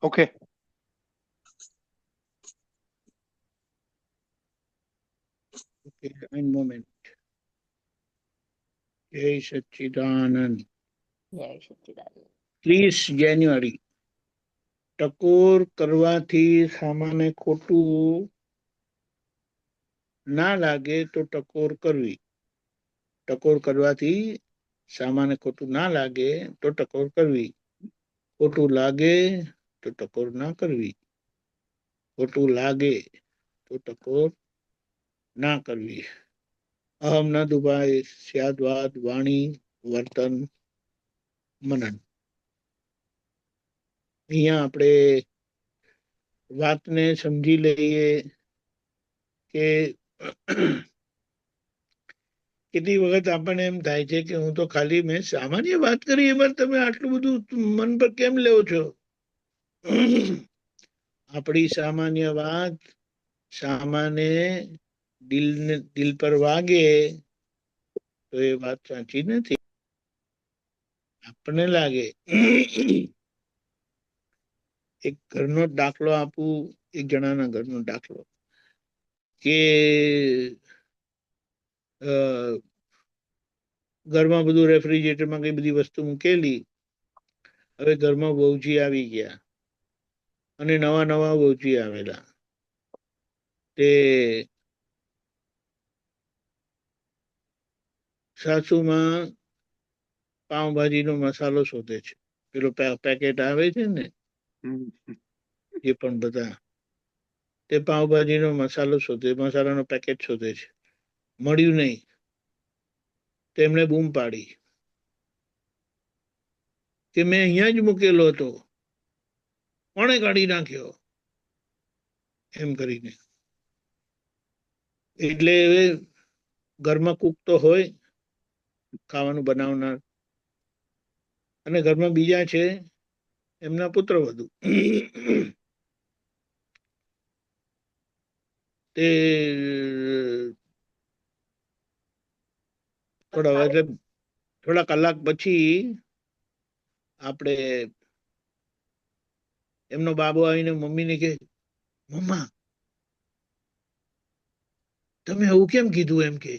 Okay. Okay, one moment. જય સચ્ચિદાનંદ. જય સચ્ચિદાનંદ. 30 જાન્યુઆરી. ટકોર કરવાથી સામાને ખોટું ના લાગે તો ટકોર કરવી. ટકોર કરવાથી સામાને ખોટું ના લાગે તો ટકોર કરવી. ખોટું લાગે તો ટકોર ના કરવી. ખોટું લાગે તો ટકોર ના કરવી. અહમ ન દુભાય સ્યાદવાદ વાણી વર્તન મનન. અહીંયા આપણે વાતને સમજી લઈએ કે કેટલી વખત આપણને એમ થાય છે કે હું તો ખાલી મેં સામાન્ય વાત કરી એમાં તમે આટલું બધું મન પર કેમ લેવો છો. આપણી સામાન્ય વાત સામાન્ય દિલ પર વાગે તો એ વાત સાચી નથી. આપણને લાગે. એક ઘરનો દાખલો આપું. એક જણાના ઘરનો દાખલો કે ઘરમાં બધું રેફ્રિજરેટરમાં કઈ બધી વસ્તુ મૂકેલી. હવે ઘરમાં વહુજી આવી ગયા અને નવા નવા વહુજી આવેલા. તે સાસુમાં પાઉંભાજીનો મસાલો શોધે છે. પેલો પેકેટ આવે છે ને એ પણ બધા તે પાઉંભાજીનો મસાલો શોધે, મસાલાનો પેકેટ શોધે છે. મળ્યું નહીં. તેમણે બૂમ પાડી કે મેં અહીંયા જ મૂકેલો હતો, કોણે કાઢી નાખ્યો એમ કરીને. એટલે ઘરમાં કૂક તો હોય ખાવાનું બનાવનાર, અને ઘરમાં બીજા છે એમના પુત્રવધુ. તે થોડા કલાક પછી આપણે એમનો બાબો આવીને મમ્મીને કે મમ્મા તમે આવું કેમ કીધું એમ કે.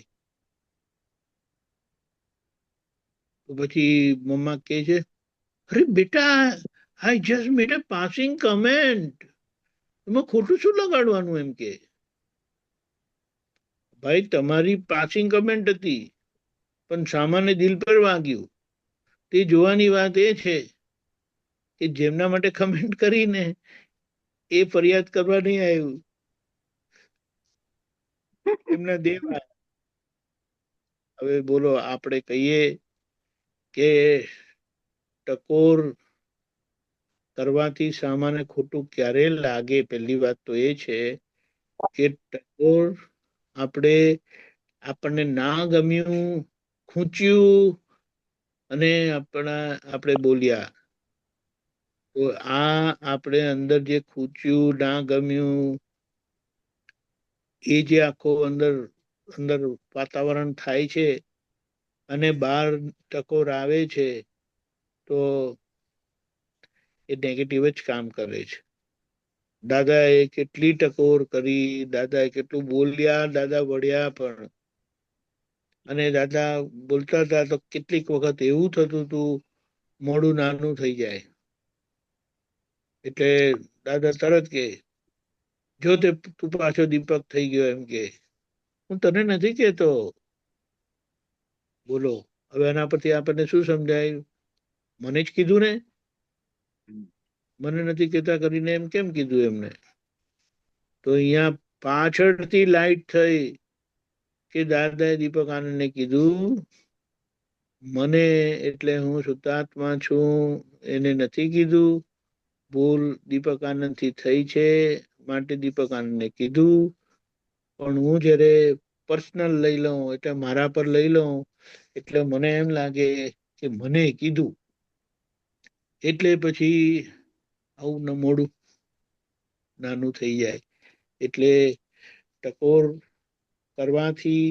તો પછી મમ્મા કે છે અરે બેટા I just made a passing comment, એમાં ખોટું શું લગાડવાનું એમ કે. ભાઈ તમારી પાસિંગ કમેન્ટ હતી પણ સામાન્ય દિલ પર વાગ્યું. તે જોવાની વાત એ છે કે જેમના માટે કમેન્ટ કરીને એ ફરિયાદ કરવા નહીં આવ્યું, એમના દેવા. હવે બોલો આપણે કહીએ કે ટકોર કરવાથી સામાન્ય ખોટું ક્યારે લાગે. પહેલી વાત તો એ છે કે ટકોર આપણને ના ગમ્યું, ખૂચ્યું અને આપણે બોલ્યા તો આ આપણે અંદર જે ખૂચ્યું ના ગમ્યું એ જે આખો અંદર વાતાવરણ થાય છે અને બહાર ટકોર આવે છે તો એ નેગેટિવ જ કામ કરે છે. દાદાએ કેટલી ટકોર કરી, દાદાએ કેટલું બોલ્યા, દાદા વળ્યા પણ. અને દાદા બોલતા હતા તો કેટલીક વખત એવું થતું હતું મોઢું નાનું થઈ જાય. એટલે દાદા તરત કે જો તે તું પાછો દીપક થઈ ગયો એમ કે. હું તને નથી કેતો. બોલો હવે એના પરથી આપણને શું સમજાય. મને જ કીધું ને, મને નથી કેતા કરીને એમ કેમ કીધું એમને. તો અહીંયા પાછળથી લાઈટ થઈ કે દાદાએ દીપક આનંદને કીધું મને એટલે હું શુદ્ધાત્મા છું એને નથી કીધું. ભૂલ દીપક આનંદથી થઈ છે માટે દીપક આનંદને કીધું. પણ હું જયારે પર્સનલ લઈ લઉં એટલે મારા પર લઈ લઉં એટલે મને એમ લાગે કે મને કીધું એટલે પછી આવું મોડું નાનું થઈ જાય. એટલે ટકોર કરવાથી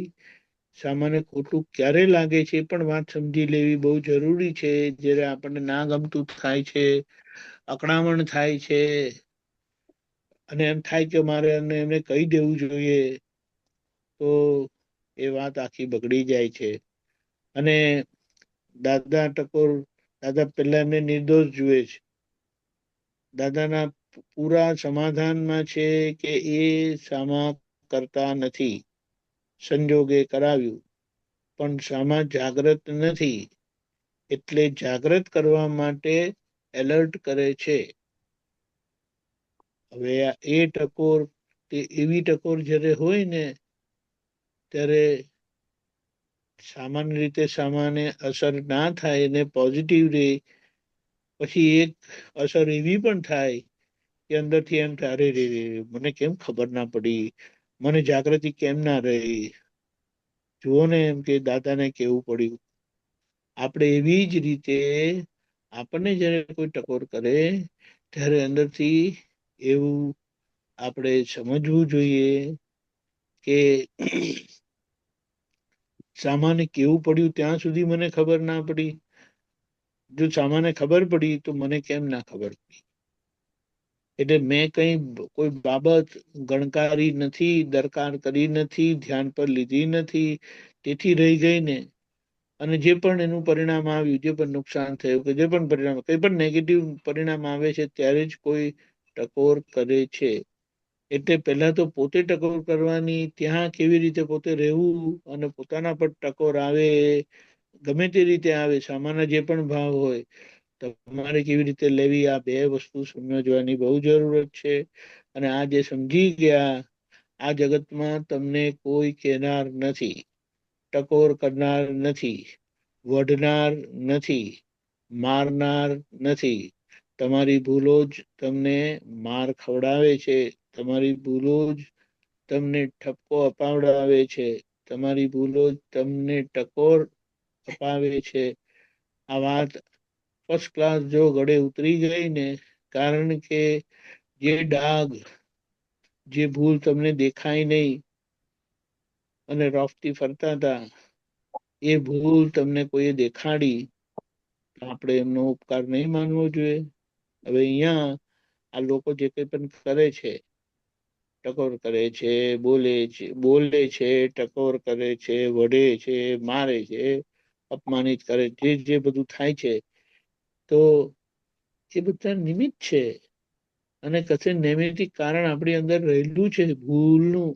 સામાને ખોટું ક્યારે લાગે છે એ પણ વાત સમજી લેવી બહુ જરૂરી છે. જ્યારે આપણને ના ગમતું થાય છે, અકળામણ થાય છે અને એમ થાય કે મારે એમને કહી દેવું જોઈએ, તો એ વાત આખી બગડી જાય છે. અને દાદા પેલા એમને નિર્દોષ જુએ છે. દાદાના પૂરા સમાધાનમાં છે કે એ સામા કરતા નથી. સંજોગે કરાવ્યું પણ સામા જાગ્રત નથી, એટલે જાગ્રત કરવા માટે એલર્ટ કરે છે. હવે એ ટકોર કે એવી ટકોર જ્યારે હોય ને ત્યારે સામાન્ય રીતે સામાને અસર ના થાય અને પોઝિટિવ રે, પછી એક અસર એવી પણ થાય કે અંદરથી એમ થાય અરે રે રે મને કેમ ખબર ના પડી, મને જાગૃતિ કેમ ના રહી. જુઓ ને એમ કે દાદાને કેવું પડ્યું. આપણે એવી જ રીતે આપણને જયારે કોઈ ટકોર કરે ત્યારે અંદરથી એવું આપણે સમજવું જોઈએ કે સામાને કેવું પડ્યું ત્યાં સુધી મને ખબર ના પડી. જો સામાને ખબર પડી તો મને કેમ ના ખબર પડી. એટલે મેં કઈ કોઈ બાબત ગણકારી નથી, દરકાર કરી નથી, ધ્યાન પર લીધી નથી, તેથી રહી ગઈ ને. અને જે પણ એનું પરિણામ આવ્યું, જે પણ નુકસાન થયું કે જે પણ પરિણામ કઈ પણ નેગેટિવ પરિણામ આવે છે ત્યારે જ કોઈ ટકોર કરે છે. એટલે પેલા તો પોતે ટકોર કરવાની, ત્યાં કેવી રીતે પોતે રહેવું અને પોતાના પર ટકોર આવે ગમે તે રીતે આવે, સામાના જે પણ ભાવ હોય તમારે કેવી રીતે લેવી, આ બે વસ્તુ સમજવાની બહુ જરૂરત છે. અને આ જે સમજી ગયા આ જગતમાં તમને કોઈ કહેનાર નથી, ટકોર કરનાર નથી, વઢનાર નથી, મારનાર નથી. તમારી ભૂલો જ તમને માર ખવડાવે છે. તમારી ભૂલો જ તમને ઠપકો અપાવડાવે છે. તમારી ભૂલો જ તમને ટકોર અપાવે છે. આ વાત ફર્સ્ટ ક્લાસ જો ગળે ઉતરી ગઈ ને, કારણ કે જે ડાઘ, જે ભૂલ તમને દેખાય નહીં અને રોફથી ફરતા હતા, એ ભૂલ તમને કોઈએ દેખાડી, આપણે એમનો ઉપકાર નહીં માનવો જોઈએ. હવે અહીંયા આ લોકો જે કંઈ પણ કરે છે, ટકોર કરે છે, બોલે છે, ટકોર કરે છે, વઢે છે, મારે છે, અપમાનિત કરે, જે બધું થાય છે, તો એ બધા નિમિત્ત છે. અને કશે નૈમિતિક કારણ આપણી અંદર રહેલું છે ભૂલનું,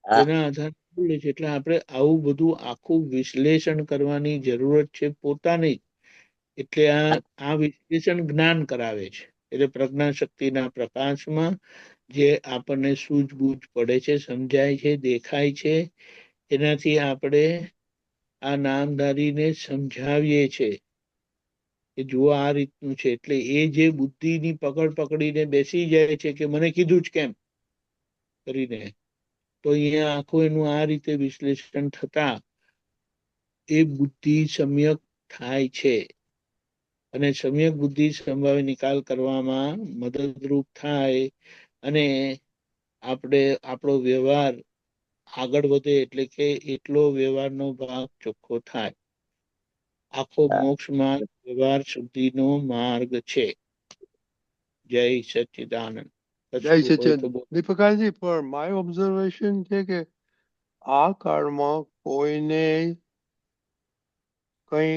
જેના આધારે બોલે છે. એટલે આપણે આવું બધું આખું વિશ્લેષણ કરવાની જરૂરત છે પોતાની. એટલે આ વિશ્લેષણ જ્ઞાન કરાવે છે. એટલે પ્રજ્ઞા શક્તિના પ્રકાશમાં જે આપણને સૂઝબૂઝ પડે છે, સમજાય છે, દેખાય છે, એનાથી આપણે આ નામધારીને સમજાવીએ છે કે જુઓ આ રીતનું છે. એટલે એ જે બુદ્ધિની પકડ પકડીને બેસી જાય છે કે મને કીધું જ કેમ કરીને, તો અહીંયા આખું એનું આ રીતે વિશ્લેષણ થતા એ બુદ્ધિ સમ્યક થાય છે. અને સમ્યક બુદ્ધિ સંભાવે નિકાલ કરવામાં મદદરૂપ થાય. અને આપણો વ્યવહાર આગળ વધે, એટલે કે એટલો વ્યવહારનો ભાગ ચોખ્ખો થાય. આખો મોક્ષ માર્ગ વ્યવહાર શુદ્ધિનો માર્ગ છે. જય સચ્ચિદાનંદ. જય કશું હોય સચિન. તો બોલો. દીપકાજી, પણ માય ઓબ્ઝર્વેશન છે કે આ કાળમાં કોઈને કઈ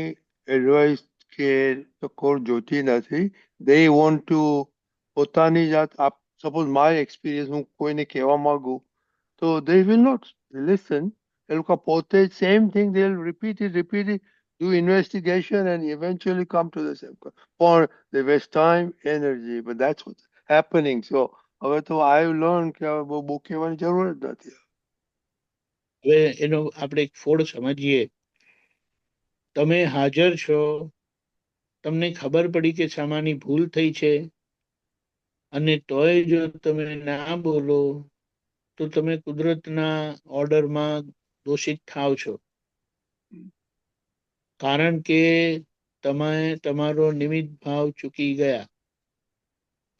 એડવાઇસ કે ટકોર જોતી નથી. દે વોન્ટ ટુ પોતાની જાત, આપ સપોઝ માય એક્સપિરિયન્સ હું કોઈને કહેવા માંગુ તો દે વિલ નોટ લિસન. એ લોકો પોતે same thing they will repeat it, do investigation and eventually come to the same પણ they waste time, energy, but that's what's happening. So હવે તો આઈ લર્ન કે હવે બહુ કહેવાની જરૂર જ નથી. હવે એનો આપણે એક ફોડ સમજીએ. તમે હાજર છો, તમને ખબર પડી કે સામાની ભૂલ થઈ છે, અને તોય જો તમે ના બોલો તો તમે કુદરતના ઓર્ડરમાં દોષિત થાવ છો. કારણ કે તમે તમારો નિમિત્ત ભાવ ચૂકી ગયા.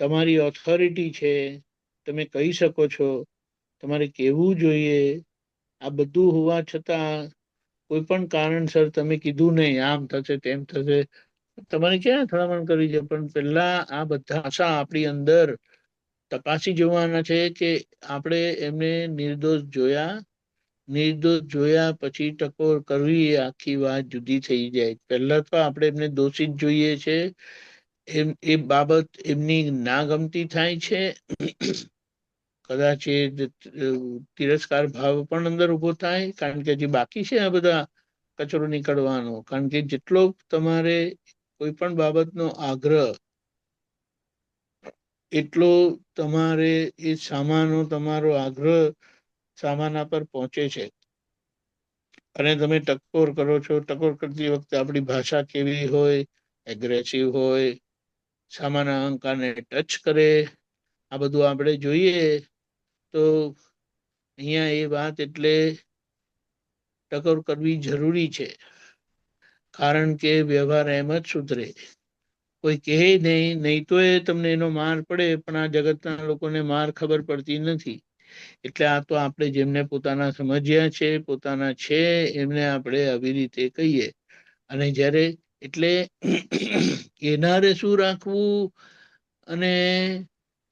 તમારી ઓથોરિટી છે, તમે કહી શકો છો, તમારે કહેવું જોઈએ, આ બધું હોવા છતાં કોઈ પણ કારણસર તમે કીધું નહીં, આમ થશે તેમ થશે, તમારે ક્યાં અથડામણ કરી છે? પણ પેલા આ બધા આશા આપણી અંદર તપાસી જોવાના છે કે આપણે એમને નિર્દોષ જોયા પછી ટકોર કરવી એ આખી વાત જુદી થઈ જાય. પહેલા તો આપણે એમને દોષિત જોઈએ છે, એ બાબત એમની ના ગમતી થાય છે, કદાચ એ તિરસ્કાર ભાવ પણ અંદર ઉભો થાય, કારણ કે હજી બાકી છે આ બધા કચરો નીકળવાનો. કારણ કે જેટલો તમારે કોઈ પણ બાબતનો આગ્રહ, એટલો તમારે એ સામાનો તમારો આગ્રહ સામાના પર પહોંચે છે. અને તમે ટકોર કરો છો, ટકોર કરતી વખતે આપણી ભાષા કેવી હોય? એગ્રેસિવ હોય, સામાના અહંકારને ટચ કરે, આ બધું આપણે જોઈએ. તો અહીંયા એ વાત એટલે ટકોર કરવી જરૂરી છે, કારણ કે વ્યવહાર એમ જ સુધરે. કોઈ કહે નહીં તો એ તમને એનો માર પડે, પણ આ જગતના લોકોને માર ખબર પડતી નથી. એટલે આ તો આપણે જેમને પોતાના સમજ્યા છે, પોતાના છે, એમને આપણે આવી રીતે કહીએ. અને જ્યારે એટલે કહેનારે શું રાખવું અને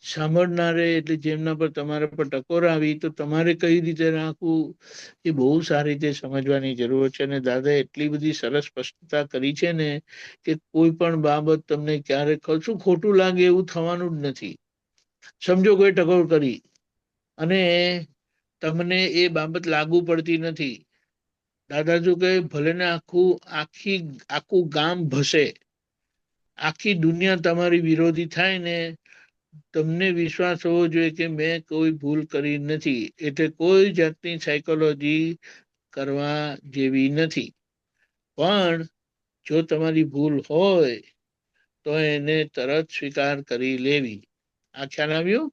સાંભળનારે એટલે જેમના પર તમારા પર ટકોર આવી તો તમારે કઈ રીતે રાખવું, એ બહુ સારી રીતે સમજવાની જરૂર છે. અને દાદા એટલી બધી સરસ સ્પષ્ટતા કરી છે ને કે કોઈ પણ બાબત તમને ક્યારેક કશું ખોટું લાગે એવું થવાનું જ નથી. સમજો કોઈ ટકોર કરી અને તમને એ બાબત લાગુ પડતી નથી, દાદા જો કહે ભલે ને આખું ગામ ભસે, આખી દુનિયા તમારી વિરોધી થાય ને, તમને વિશ્વાસ હોવો જોઈએ કે મેં કોઈ ભૂલ કરી નથી. એટલે કોઈ જાતની સાયકોલોજી કરવા જેવી નથી. પણ જો તમારી ભૂલ હોય તો એને તરત સ્વીકાર કરી લેવી. આ ખ્યાલ આવ્યો?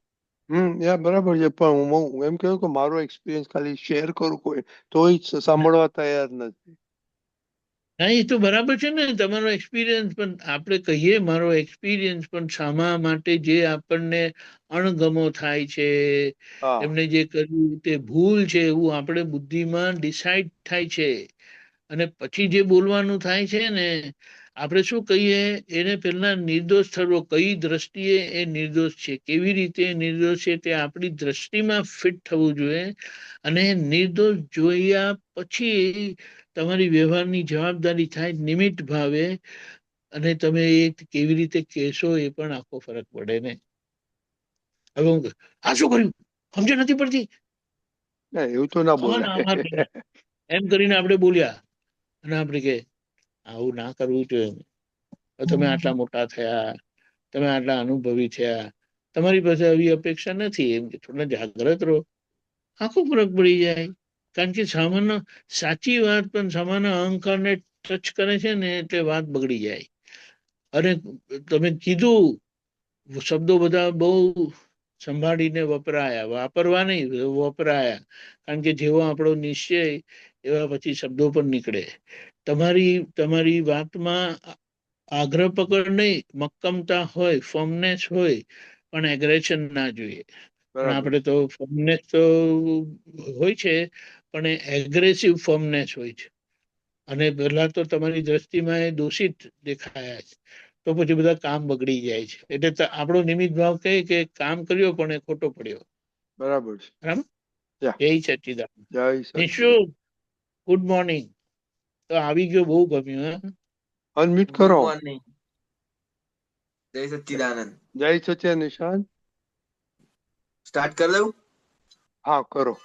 યા બરાબર છે. પણ હું એમ કહ્યું કે મારો એક્સપિરિયન્સ ખાલી શેર કરું કોઈ તોય સાંભળવા તૈયાર નથી. હા, એ તો બરાબર છે ને, તમારો એક્સપિરિયન્સ. પણ આપણે કહીએ મારો એક્સપિરિયન્સ, પણ શામા માટે જે આપણને અણગમો થાય છે, હા, એમને જે કર્યું તે ભૂલ છે એવું આપણે બુદ્ધિમાં ડિસાઈડ થાય છે. અને પછી જે બોલવાનું થાય છે ને, આપણે શું કહીએ એને પેલા નિર્દોષ ઠરવો, કઈ દ્રષ્ટિએ એ નિર્દોષ છે, કેવી રીતે નિર્દોષ છે તે આપણી દ્રષ્ટિમાં ફિટ થવું જોઈએ. અને નિર્દોષ જોયા પછી તમારી વ્યવહારની જવાબદારી થાય નિમિત્ત ભાવે, અને તમે એ કેવી રીતે કહેશો એ પણ આખો ફરક પડે ને. હવે આ શું કર્યું, સમજ નથી પડતી, ના એવું તો ના ખબર ના બોલાય. અમારે એમ કરીને આપણે બોલ્યા. અને આપણે કે આવું ના કરવું જોઈએ. તમે આટલા મોટા થયા, તમે આટલા અનુભવી થયા, તમારી પાસે આવી અપેક્ષા નથી, એમ કે થોડા જાગ્રત રહો, આખો ફરક પડી જાય. કારણ કે સામાન્ય સાચી વાત પણ સામાન્ય અહંકારને ટચ કરે છે ને, એટલે વાત બગડી જાય. અને તમે કીધું શબ્દો બધા બહુ સંભાળીને વપરાયા, વાપરવા નહીં વપરાયા. કારણ કે જેવો આપણો નિશ્ચય એવા પછી શબ્દો પણ નીકળે. તમારી વાતમાં આગ્રહ પકડ નહીં, મક્કમતા હોય, ફર્મનેસ હોય, પણ એગ્રેશન ના જોઈએ. પણ બરાબર આપણે તો ફર્મનેસ તો હોય છે, પણ એગ્રેસિવ ફર્મનેસ હોય છે. અને પહેલા તો તમારી દ્રષ્ટિમાં એ દોષિત દેખાયા છે, તો પછી બધા કામ બગડી જાય છે. એટલે આપણો નિમિત્ત ભાવ કહે કે કામ કર્યો પણ એ ખોટો પડ્યો. બરાબર છે. બરાબર. યા, જય સચ્ચિદાનંદ. જય નિશુ, સચિદાનંદ. Good morning. તો આવી ગયો, બહુ ગમ્યું. હા, અનમ્યુટ ગુડ કરો. મોર્નિંગ. જય સચ્ચિદાનંદ. જય સચિદાનંદ નિશાંત. સ્ટાર્ટ કરી દઉં? હા કરો.